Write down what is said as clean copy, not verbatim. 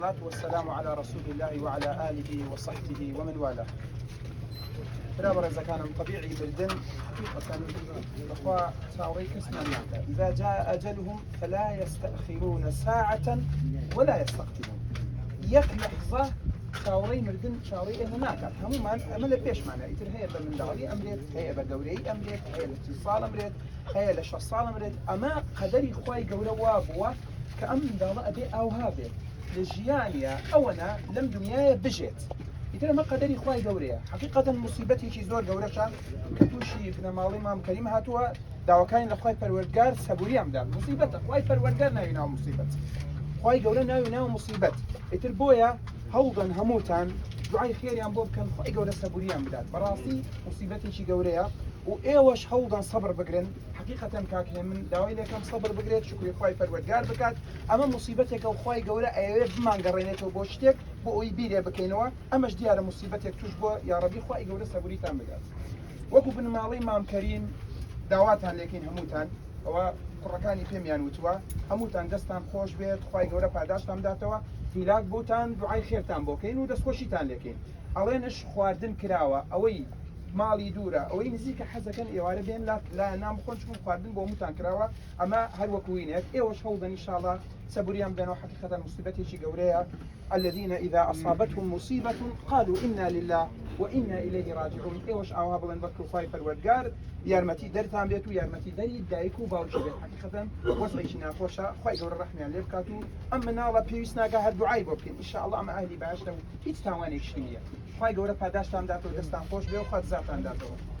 والصلاة والسلام على رسول الله وعلى آله وصحبه ومن والاه. برابر إذا كان طبيعي بالدن حقيقة الأخوة ساوري كسنا إذا جاء أجلهم فلا يستأخرون ساعة ولا يستقدمون. يك لحظة شاوري مردن شاوري هناك هم ما أمل بيش معنا يتر هي من داري أمريت هي بدوري أمريت هي الاتصال أمريت هي للشخصال أمريت أما قدري خواي جورا وابوا كأمن دالة أبي أو هابي للجيانية أونا لم دنياي بجيت يتر ما قدري خواي جوريا حقيقة مصيبتي شي زور جورشان كتوشي ابن مالي مام كريم هاتوا داوكاين لخواي پروردگار سبوري أمدار مصيبة خواي پروردگار ناوينا مصيبة خواي جورا ناوينا مصيبة يتر بويا هەوڵدن هەمووتان دوعای خێریان بۆ بکەن خۆی گەورە سەبوریان بدات بەڕاستی مصیبەتێکی گەورەیە و ئێوەش هەوڵدان سەبر بگرن حقیقەتەن کاکێ من داوای لەکەم سەبر بگرێت شکری خۆی پەروەردگار بکات ئەمە مصیبەتێکە و خۆی گەورە ئەوێ بمانگەڕێنێتەوە بۆ شتێک بۆ ئەوی بیرێ بکەینەوە ئەمەش دیارە مصیبەتێک توش بۆ یاڕەبی خۆی گەورە سەبوریتان بدات وەکو بنماڵی مام کەریم داواتان لێکین هەمووتان ئەوە کوڕەکانی پێمیان وتووە هەمووتان دەستان خۆش بێت خۆی گەورە پاداشتان بداتەوە هیلاک بوتان دوعای خێرتان بۆکەین و دەستخۆشیتان لێکەین ئەڵێنش خواردن کراوە ئەوەی ماڵی دوورە ئەوەی نزیکە حەزەکەن ئێوارە بێن لا نام بخۆن چون خواردن بۆ هەمووتان کراوە ئەمە هەر وەکوینێت ئێوەش هەوڵدەن ئینشاءڵڵا سەبوریان بدەنەوە حقیقەتەن مصیبەتێکی گەورەیە الذين إذا أصابتهم مصيبة قالوا إنا لله وإنا إليه راجعون إيوش أوها بلن بكو خواي پروردگار يارمتي درتان بيتو يارمتي دري دايكو باوشي بيت حقيقة وصعيش ناخوشا خواي قول الرحمن لبكاتو أما نالا بيوسنا قاهر دعاي بوكين إن شاء الله أما أهلي باشتو هيت تاواني كشتنية خواي قول پاداشتان داتو دستان خوش بيو خواد زاتان داتو